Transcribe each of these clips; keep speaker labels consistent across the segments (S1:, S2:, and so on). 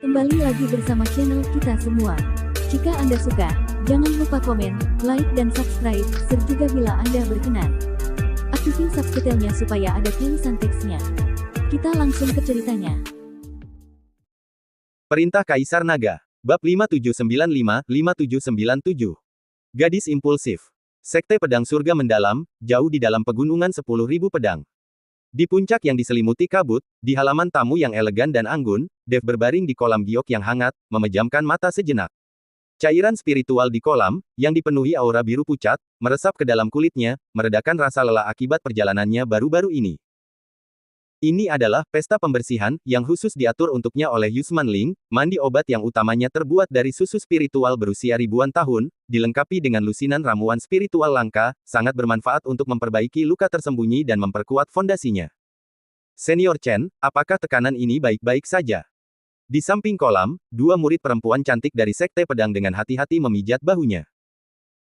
S1: Kembali lagi bersama channel kita semua. Jika Anda suka, jangan lupa komen, like dan subscribe, serta bila Anda berkenan, aktifin subtitlenya supaya ada tulisan teksnya. Kita langsung ke ceritanya.
S2: Perintah Kaisar Naga. Bab 5795-5797. Gadis impulsif. Sekte Pedang Surga mendalam, jauh di dalam pegunungan 10.000 pedang. Di puncak yang diselimuti kabut, di halaman tamu yang elegan dan anggun, Dev berbaring di kolam giok yang hangat, memejamkan mata sejenak. Cairan spiritual di kolam, yang dipenuhi aura biru pucat, meresap ke dalam kulitnya, meredakan rasa lelah akibat perjalanannya baru-baru ini. Ini adalah pesta pembersihan yang khusus diatur untuknya oleh Yusman Ling, mandi obat yang utamanya terbuat dari susu spiritual berusia ribuan tahun, dilengkapi dengan lusinan ramuan spiritual langka, sangat bermanfaat untuk memperbaiki luka tersembunyi dan memperkuat fondasinya. Senior Chen, apakah tekanan ini baik-baik saja? Di samping kolam, dua murid perempuan cantik dari Sekte Pedang dengan hati-hati memijat bahunya.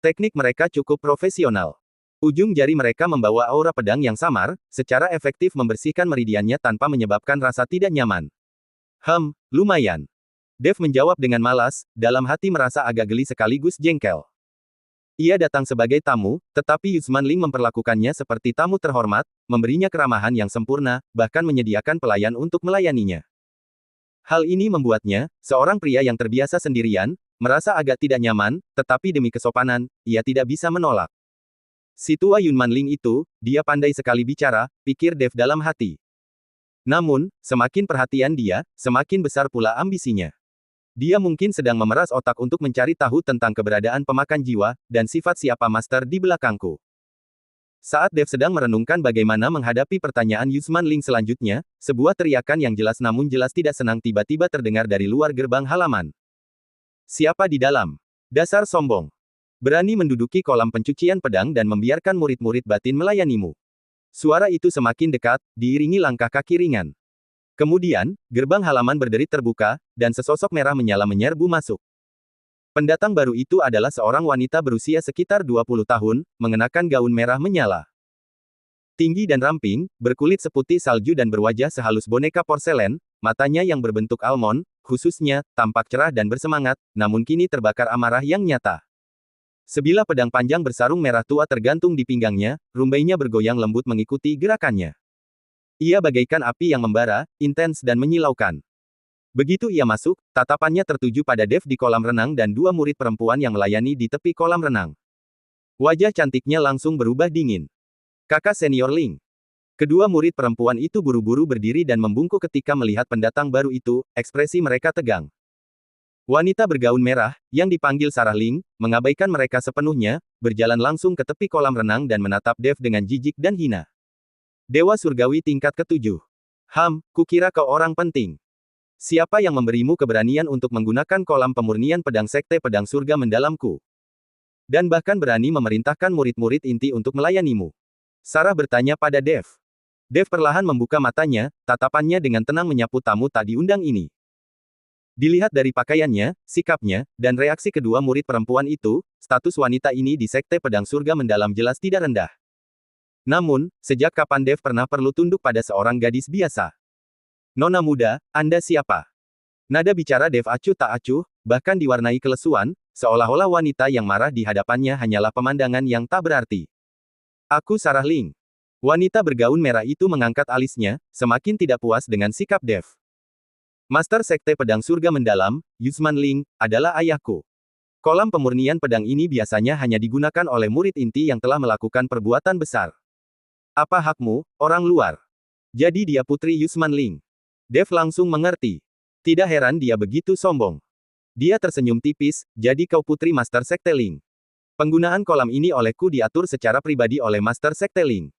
S2: Teknik mereka cukup profesional. Ujung jari mereka membawa aura pedang yang samar, secara efektif membersihkan meridiannya tanpa menyebabkan rasa tidak nyaman. Lumayan. Dev menjawab dengan malas, dalam hati merasa agak geli sekaligus jengkel. Ia datang sebagai tamu, tetapi Yusman Ling memperlakukannya seperti tamu terhormat, memberinya keramahan yang sempurna, bahkan menyediakan pelayan untuk melayaninya. Hal ini membuatnya, seorang pria yang terbiasa sendirian, merasa agak tidak nyaman, tetapi demi kesopanan, ia tidak bisa menolak. Si tua Yunman Ling itu, dia pandai sekali bicara, pikir Dev dalam hati. Namun, semakin perhatian dia, semakin besar pula ambisinya. Dia mungkin sedang memeras otak untuk mencari tahu tentang keberadaan pemakan jiwa, dan sifat siapa master di belakangku. Saat Dev sedang merenungkan bagaimana menghadapi pertanyaan Yusman Ling selanjutnya, sebuah teriakan yang jelas namun jelas tidak senang tiba-tiba terdengar dari luar gerbang halaman. Siapa di dalam? Dasar sombong. Berani menduduki kolam pencucian pedang dan membiarkan murid-murid batin melayanimu. Suara itu semakin dekat, diiringi langkah kaki ringan. Kemudian, gerbang halaman berderit terbuka, dan sesosok merah menyala menyerbu masuk. Pendatang baru itu adalah seorang wanita berusia sekitar 20 tahun, mengenakan gaun merah menyala. Tinggi dan ramping, berkulit seputih salju dan berwajah sehalus boneka porselen, matanya yang berbentuk almond, khususnya, tampak cerah dan bersemangat, namun kini terbakar amarah yang nyata. Sebilah pedang panjang bersarung merah tua tergantung di pinggangnya, rumbainya bergoyang lembut mengikuti gerakannya. Ia bagaikan api yang membara, intens dan menyilaukan. Begitu ia masuk, tatapannya tertuju pada Dev di kolam renang dan dua murid perempuan yang melayani di tepi kolam renang. Wajah cantiknya langsung berubah dingin. Kakak senior Ling. Kedua murid perempuan itu buru-buru berdiri dan membungkuk ketika melihat pendatang baru itu, ekspresi mereka tegang. Wanita bergaun merah, yang dipanggil Sarah Ling, mengabaikan mereka sepenuhnya, berjalan langsung ke tepi kolam renang dan menatap Dev dengan jijik dan hina. Dewa Surgawi tingkat ke-7. Kukira kau orang penting. Siapa yang memberimu keberanian untuk menggunakan kolam pemurnian pedang Sekte Pedang Surga mendalamku? Dan bahkan berani memerintahkan murid-murid inti untuk melayanimu. Sarah bertanya pada Dev. Dev perlahan membuka matanya, tatapannya dengan tenang menyapu tamu tak diundang ini. Dilihat dari pakaiannya, sikapnya, dan reaksi kedua murid perempuan itu, status wanita ini di Sekte Pedang Surga mendalam jelas tidak rendah. Namun, sejak kapan Dev pernah perlu tunduk pada seorang gadis biasa? Nona muda, Anda siapa? Nada bicara Dev acuh tak acuh, bahkan diwarnai kelesuan, seolah-olah wanita yang marah di hadapannya hanyalah pemandangan yang tak berarti. Aku Sarah Ling. Wanita bergaun merah itu mengangkat alisnya, semakin tidak puas dengan sikap Dev. Master Sekte Pedang Surga Mendalam, Yusman Ling, adalah ayahku. Kolam pemurnian pedang ini biasanya hanya digunakan oleh murid inti yang telah melakukan perbuatan besar. Apa hakmu, orang luar? Jadi dia putri Yusman Ling. Dev langsung mengerti. Tidak heran dia begitu sombong. Dia tersenyum tipis, jadi kau putri Master Sekte Ling. Penggunaan kolam ini olehku diatur secara pribadi oleh Master Sekte Ling.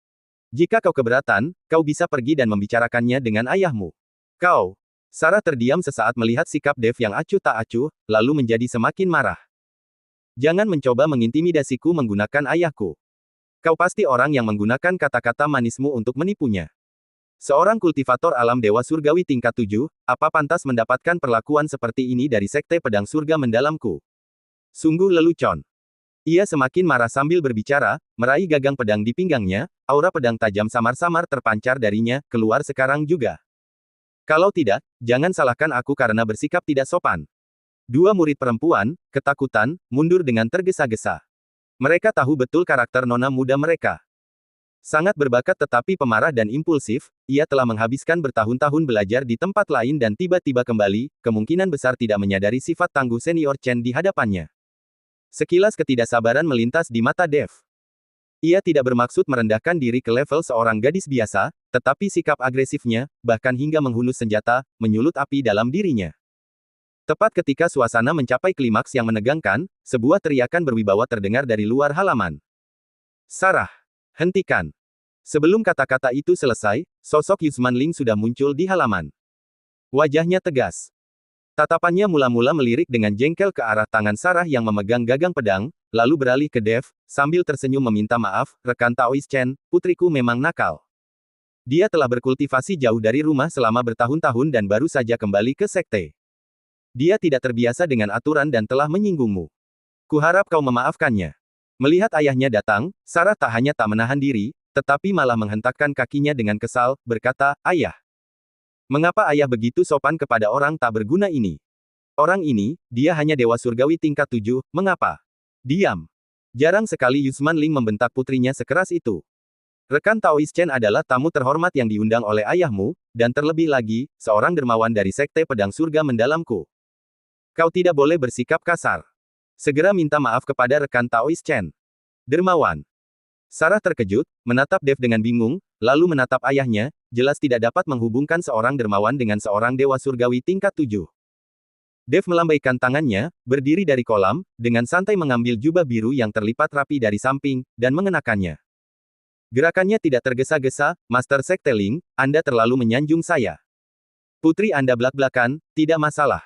S2: Jika kau keberatan, kau bisa pergi dan membicarakannya dengan ayahmu. Kau. Sarah terdiam sesaat melihat sikap Dev yang acuh tak acuh, lalu menjadi semakin marah. Jangan mencoba mengintimidasiku menggunakan ayahku. Kau pasti orang yang menggunakan kata-kata manismu untuk menipunya. Seorang kultivator alam Dewa Surgawi tingkat 7, apa pantas mendapatkan perlakuan seperti ini dari Sekte Pedang Surga mendalamku? Sungguh lelucon. Ia semakin marah sambil berbicara, meraih gagang pedang di pinggangnya, aura pedang tajam samar-samar terpancar darinya, keluar sekarang juga. Kalau tidak, jangan salahkan aku karena bersikap tidak sopan. Dua murid perempuan, ketakutan, mundur dengan tergesa-gesa. Mereka tahu betul karakter nona muda mereka. Sangat berbakat tetapi pemarah dan impulsif, ia telah menghabiskan bertahun-tahun belajar di tempat lain dan tiba-tiba kembali, kemungkinan besar tidak menyadari sifat tangguh senior Chen di hadapannya. Sekilas ketidaksabaran melintas di mata Dev. Ia tidak bermaksud merendahkan diri ke level seorang gadis biasa, tetapi sikap agresifnya, bahkan hingga menghunus senjata, menyulut api dalam dirinya. Tepat ketika suasana mencapai klimaks yang menegangkan, sebuah teriakan berwibawa terdengar dari luar halaman. Sarah! Hentikan! Sebelum kata-kata itu selesai, sosok Yusman Ling sudah muncul di halaman. Wajahnya tegas. Tatapannya mula-mula melirik dengan jengkel ke arah tangan Sarah yang memegang gagang pedang, lalu beralih ke Dev, sambil tersenyum meminta maaf, rekan Taois Chen, putriku memang nakal. Dia telah berkultivasi jauh dari rumah selama bertahun-tahun dan baru saja kembali ke sekte. Dia tidak terbiasa dengan aturan dan telah menyinggungmu. Kuharap kau memaafkannya. Melihat ayahnya datang, Sarah tak hanya tak menahan diri, tetapi malah menghentakkan kakinya dengan kesal, berkata, "Ayah. Mengapa ayah begitu sopan kepada orang tak berguna ini? Orang ini, dia hanya dewa surgawi tingkat 7, mengapa?" Diam. Jarang sekali Yusman Ling membentak putrinya sekeras itu. Rekan Taois Chen adalah tamu terhormat yang diundang oleh ayahmu, dan terlebih lagi, seorang dermawan dari Sekte Pedang Surga Mendalamku. Kau tidak boleh bersikap kasar. Segera minta maaf kepada rekan Taois Chen. Dermawan. Sarah terkejut, menatap Dev dengan bingung, lalu menatap ayahnya, jelas tidak dapat menghubungkan seorang dermawan dengan seorang dewa surgawi tingkat 7. Dev melambaikan tangannya, berdiri dari kolam, dengan santai mengambil jubah biru yang terlipat rapi dari samping, dan mengenakannya. Gerakannya tidak tergesa-gesa, Master Sekte Ling, Anda terlalu menyanjung saya. Putri Anda belak-belakan, tidak masalah.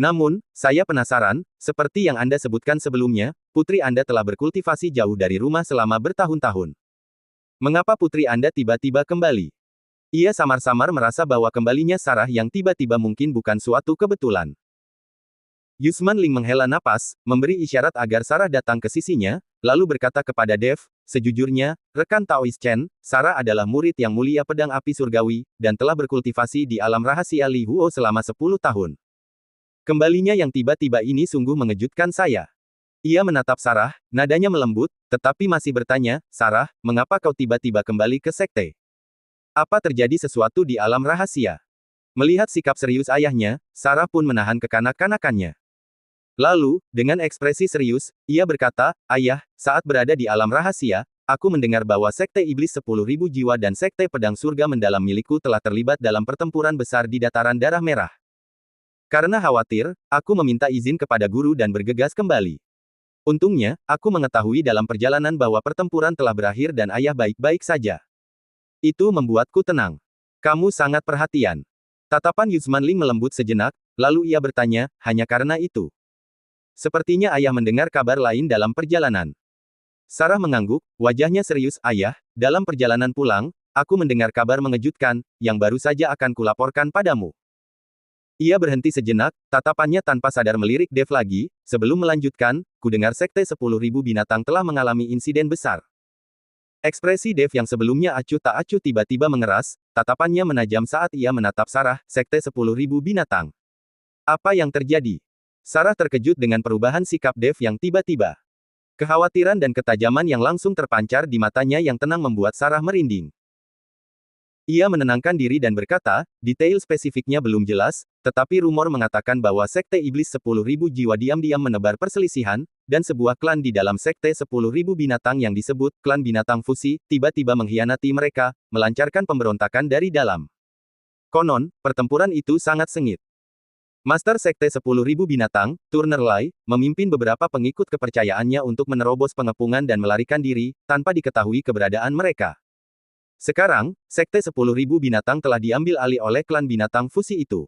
S2: Namun, saya penasaran, seperti yang Anda sebutkan sebelumnya, putri Anda telah berkultivasi jauh dari rumah selama bertahun-tahun. Mengapa putri Anda tiba-tiba kembali? Ia samar-samar merasa bahwa kembalinya Sarah yang tiba-tiba mungkin bukan suatu kebetulan. Yusman Ling menghela napas, memberi isyarat agar Sarah datang ke sisinya, lalu berkata kepada Dev, sejujurnya, rekan Taois Chen, Sarah adalah murid yang mulia pedang api surgawi, dan telah berkultivasi di alam rahasia Li Huo selama 10 tahun. Kembalinya yang tiba-tiba ini sungguh mengejutkan saya. Ia menatap Sarah, nadanya melembut, tetapi masih bertanya, Sarah, mengapa kau tiba-tiba kembali ke sekte? Apa terjadi sesuatu di alam rahasia? Melihat sikap serius ayahnya, Sarah pun menahan kekanak-kanakannya. Lalu, dengan ekspresi serius, ia berkata, Ayah, saat berada di alam rahasia, aku mendengar bahwa sekte iblis 10.000 jiwa dan sekte pedang surga mendalam milikku telah terlibat dalam pertempuran besar di dataran darah merah. Karena khawatir, aku meminta izin kepada guru dan bergegas kembali. Untungnya, aku mengetahui dalam perjalanan bahwa pertempuran telah berakhir dan ayah baik-baik saja. Itu membuatku tenang. Kamu sangat perhatian. Tatapan Yusman Ling melembut sejenak, lalu ia bertanya, hanya karena itu. Sepertinya ayah mendengar kabar lain dalam perjalanan. Sarah mengangguk, wajahnya serius, Ayah, dalam perjalanan pulang, aku mendengar kabar mengejutkan, yang baru saja akan kulaporkan padamu. Ia berhenti sejenak, tatapannya tanpa sadar melirik Dev lagi, sebelum melanjutkan, kudengar sekte 10.000 binatang telah mengalami insiden besar. Ekspresi Dev yang sebelumnya acuh tak acuh tiba-tiba mengeras, tatapannya menajam saat ia menatap Sarah, sekte 10.000 binatang. Apa yang terjadi? Sarah terkejut dengan perubahan sikap Dev yang tiba-tiba. Kekhawatiran dan ketajaman yang langsung terpancar di matanya yang tenang membuat Sarah merinding. Ia menenangkan diri dan berkata, detail spesifiknya belum jelas, tetapi rumor mengatakan bahwa sekte iblis 10.000 jiwa diam-diam menebar perselisihan, dan sebuah klan di dalam sekte 10.000 binatang yang disebut klan binatang fusi, tiba-tiba mengkhianati mereka, melancarkan pemberontakan dari dalam. Konon, pertempuran itu sangat sengit. Master sekte 10.000 binatang, Turner Lai, memimpin beberapa pengikut kepercayaannya untuk menerobos pengepungan dan melarikan diri, tanpa diketahui keberadaan mereka. Sekarang, sekte 10.000 binatang telah diambil alih oleh klan binatang fusi itu.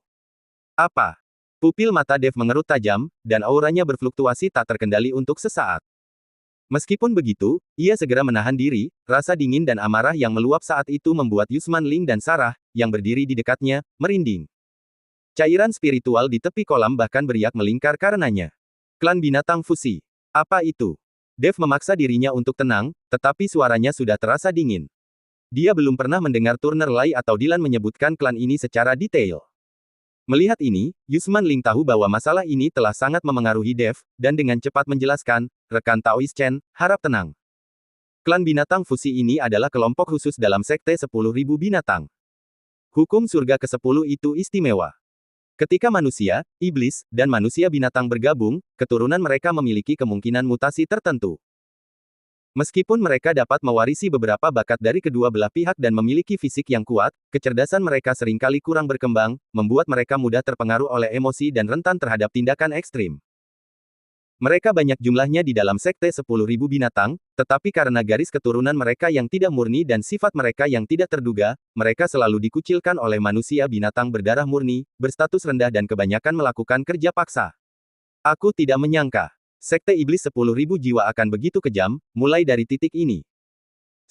S2: Apa? Pupil mata Dev mengerut tajam, dan auranya berfluktuasi tak terkendali untuk sesaat. Meskipun begitu, ia segera menahan diri, rasa dingin dan amarah yang meluap saat itu membuat Yusman Ling dan Sarah, yang berdiri di dekatnya, merinding. Cairan spiritual di tepi kolam bahkan beriak melingkar karenanya. Klan binatang fusi. Apa itu? Dev memaksa dirinya untuk tenang, tetapi suaranya sudah terasa dingin. Dia belum pernah mendengar Turner Lai atau Dylan menyebutkan klan ini secara detail. Melihat ini, Yusman Ling tahu bahwa masalah ini telah sangat memengaruhi Dev, dan dengan cepat menjelaskan, rekan Taoist Chen, harap tenang. Klan binatang fusi ini adalah kelompok khusus dalam sekte 10.000 binatang. Hukum surga ke-10 itu istimewa. Ketika manusia, iblis, dan manusia binatang bergabung, keturunan mereka memiliki kemungkinan mutasi tertentu. Meskipun mereka dapat mewarisi beberapa bakat dari kedua belah pihak dan memiliki fisik yang kuat, kecerdasan mereka seringkali kurang berkembang, membuat mereka mudah terpengaruh oleh emosi dan rentan terhadap tindakan ekstrim. Mereka banyak jumlahnya di dalam sekte 10.000 binatang, tetapi karena garis keturunan mereka yang tidak murni dan sifat mereka yang tidak terduga, mereka selalu dikucilkan oleh manusia binatang berdarah murni, berstatus rendah dan kebanyakan melakukan kerja paksa. Aku tidak menyangka. Sekte Iblis 10.000 jiwa akan begitu kejam, mulai dari titik ini.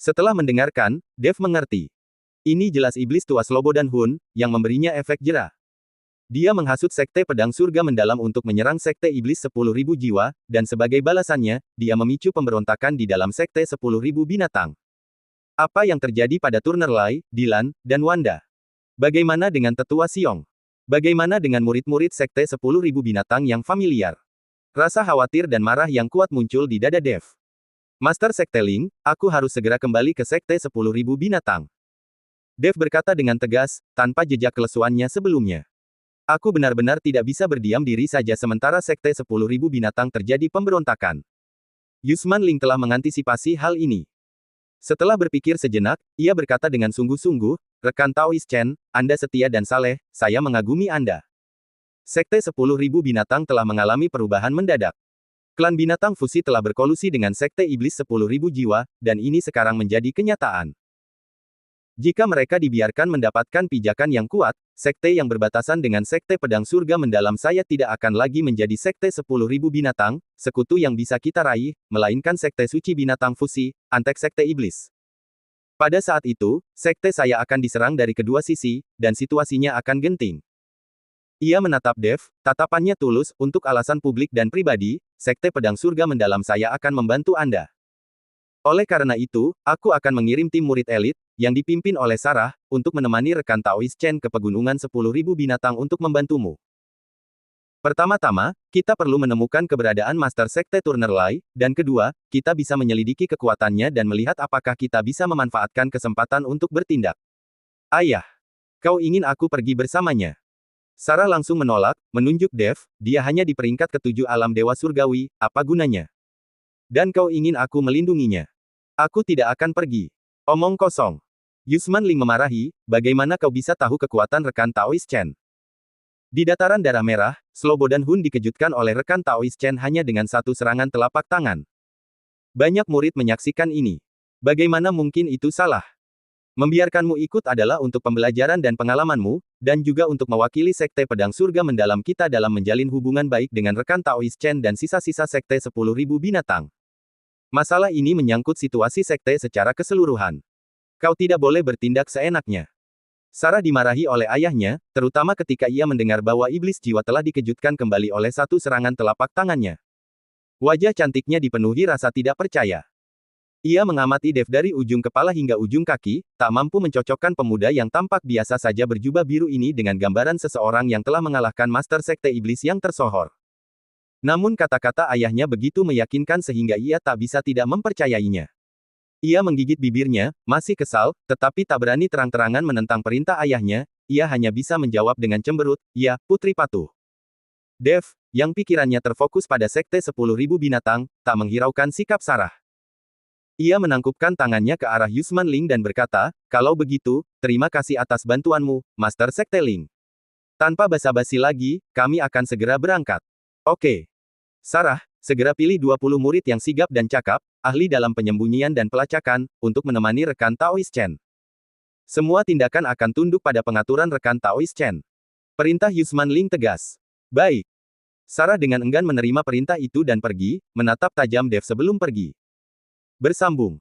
S2: Setelah mendengarkan, Dev mengerti. Ini jelas Iblis tua Slobodan Hun, yang memberinya efek jera. Dia menghasut Sekte Pedang Surga Mendalam untuk menyerang Sekte Iblis 10.000 jiwa, dan sebagai balasannya, dia memicu pemberontakan di dalam Sekte 10.000 binatang. Apa yang terjadi pada Turner Lai, Dylan, dan Wanda? Bagaimana dengan Tetua Siong? Bagaimana dengan murid-murid Sekte 10.000 binatang yang familiar? Rasa khawatir dan marah yang kuat muncul di dada Dev. Master Sekte Ling, aku harus segera kembali ke Sekte 10.000 binatang. Dev berkata dengan tegas, tanpa jejak kelesuannya sebelumnya. Aku benar-benar tidak bisa berdiam diri saja sementara Sekte 10.000 binatang terjadi pemberontakan. Yusman Ling telah mengantisipasi hal ini. Setelah berpikir sejenak, ia berkata dengan sungguh-sungguh, rekan Taoist Chen, Anda setia dan saleh, saya mengagumi Anda. Sekte 10.000 binatang telah mengalami perubahan mendadak. Klan binatang fusi telah berkolusi dengan Sekte Iblis 10.000 jiwa, dan ini sekarang menjadi kenyataan. Jika mereka dibiarkan mendapatkan pijakan yang kuat, sekte yang berbatasan dengan Sekte Pedang Surga Mendalam saya tidak akan lagi menjadi Sekte 10.000 binatang, sekutu yang bisa kita raih, melainkan Sekte Suci Binatang Fusi, Antek Sekte Iblis. Pada saat itu, sekte saya akan diserang dari kedua sisi, dan situasinya akan genting. Ia menatap Dev, tatapannya tulus, untuk alasan publik dan pribadi, Sekte Pedang Surga Mendalam saya akan membantu Anda. Oleh karena itu, aku akan mengirim tim murid elit, yang dipimpin oleh Sarah, untuk menemani rekan Taoist Chen ke pegunungan 10.000 binatang untuk membantumu. Pertama-tama, kita perlu menemukan keberadaan Master Sekte Turner Lai, dan kedua, kita bisa menyelidiki kekuatannya dan melihat apakah kita bisa memanfaatkan kesempatan untuk bertindak. Ayah, kau ingin aku pergi bersamanya? Sarah langsung menolak, menunjuk Dev, dia hanya di peringkat ke-7 alam dewa surgawi, apa gunanya? Dan kau ingin aku melindunginya? Aku tidak akan pergi. Omong kosong. Yusman Ling memarahi, bagaimana kau bisa tahu kekuatan rekan Taoist Chen? Di dataran darah merah, Slobodan Hun dikejutkan oleh rekan Taoist Chen hanya dengan satu serangan telapak tangan. Banyak murid menyaksikan ini. Bagaimana mungkin itu salah? Membiarkanmu ikut adalah untuk pembelajaran dan pengalamanmu, dan juga untuk mewakili Sekte Pedang Surga Mendalam kita dalam menjalin hubungan baik dengan rekan Taoist Chen dan sisa-sisa Sekte 10.000 binatang. Masalah ini menyangkut situasi Sekte secara keseluruhan. Kau tidak boleh bertindak seenaknya. Sarah dimarahi oleh ayahnya, terutama ketika ia mendengar bahwa iblis jiwa telah dikejutkan kembali oleh satu serangan telapak tangannya. Wajah cantiknya dipenuhi rasa tidak percaya. Ia mengamati Dev dari ujung kepala hingga ujung kaki, tak mampu mencocokkan pemuda yang tampak biasa saja berjubah biru ini dengan gambaran seseorang yang telah mengalahkan Master Sekte Iblis yang tersohor. Namun kata-kata ayahnya begitu meyakinkan sehingga ia tak bisa tidak mempercayainya. Ia menggigit bibirnya, masih kesal, tetapi tak berani terang-terangan menentang perintah ayahnya, ia hanya bisa menjawab dengan cemberut, ya, putri patuh. Dev, yang pikirannya terfokus pada Sekte 10.000 binatang, tak menghiraukan sikap Sarah. Ia menangkupkan tangannya ke arah Yusman Ling dan berkata, kalau begitu, terima kasih atas bantuanmu, Master Sekte Ling. Tanpa basa-basi lagi, kami akan segera berangkat. Oke. Sarah, segera pilih 20 murid yang sigap dan cakap, ahli dalam penyembunyian dan pelacakan, untuk menemani rekan Taoist Chen. Semua tindakan akan tunduk pada pengaturan rekan Taoist Chen. Perintah Yusman Ling tegas. Baik. Sarah dengan enggan menerima perintah itu dan pergi, menatap tajam Dev sebelum pergi. Bersambung.